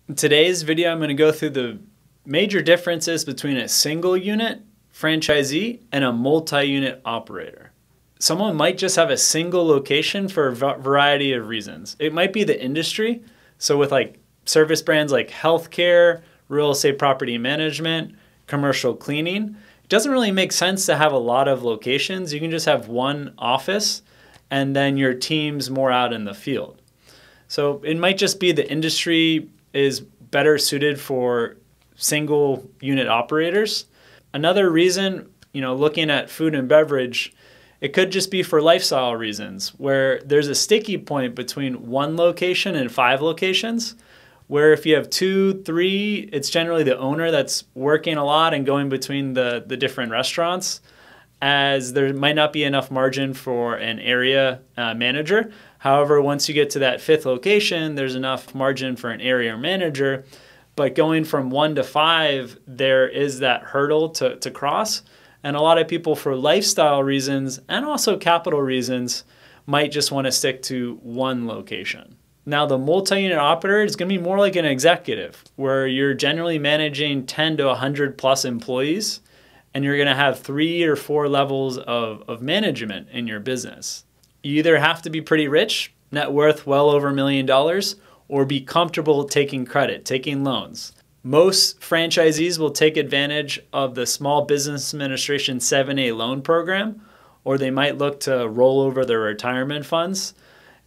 In today's video, I'm going to go through the major differences between a single unit franchisee and a multi-unit operator. Someone might just have a single location for a variety of reasons. It might be the industry. So with like service brands like healthcare, real estate property management, commercial cleaning, it doesn't really make sense to have a lot of locations. You can just have one office and then your team's more out in the field. So it might just be the industry is better suited for single unit operators. Another reason, looking at food and beverage, it could just be for lifestyle reasons where there's a sticky point between one location and 5 locations, where if you have 2, 3, it's generally the owner that's working a lot and going between the different restaurants, as there might not be enough margin for an area manager. However, once you get to that 5th location, there's enough margin for an area manager. But going from 1 to 5, there is that hurdle to cross. And a lot of people, for lifestyle reasons and also capital reasons, might just want to stick to one location. Now, the multi-unit operator is going to be more like an executive, where you're generally managing 10 to 100 plus employees, and you're going to have 3 or 4 levels of management in your business. You either have to be pretty rich, net worth well over $1 million, or be comfortable taking credit, taking loans. Most franchisees will take advantage of the Small Business Administration 7A loan program, or they might look to roll over their retirement funds,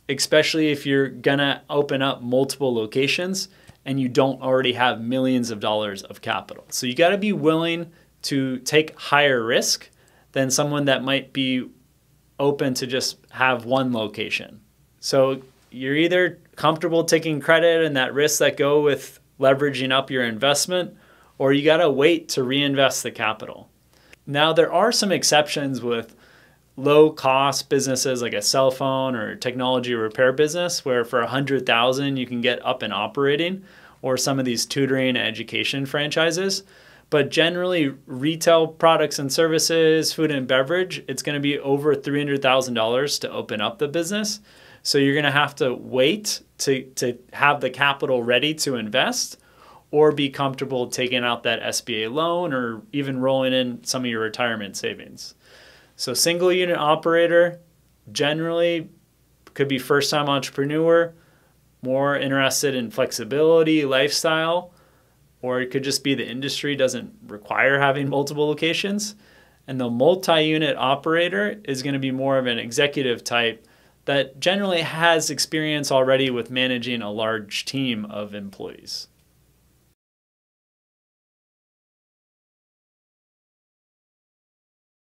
especially if you're gonna open up multiple locations and you don't already have millions of dollars of capital. So you gotta be willing to take higher risk than someone that might be open to just have one location. So you're either comfortable taking credit and that risk that go with leveraging up your investment, or you gotta wait to reinvest the capital. Now, there are some exceptions with low-cost businesses like a cell phone or technology repair business, where for $100,000 you can get up and operating, or some of these tutoring and education franchises. But generally, retail products and services, food and beverage, it's going to be over $300,000 to open up the business. So you're going to have to wait to have the capital ready to invest, or be comfortable taking out that SBA loan or even rolling in some of your retirement savings. So single unit operator generally could be first-time entrepreneur, more interested in flexibility, lifestyle, or it could just be the industry doesn't require having multiple locations. And the multi-unit operator is going to be more of an executive type that generally has experience already with managing a large team of employees.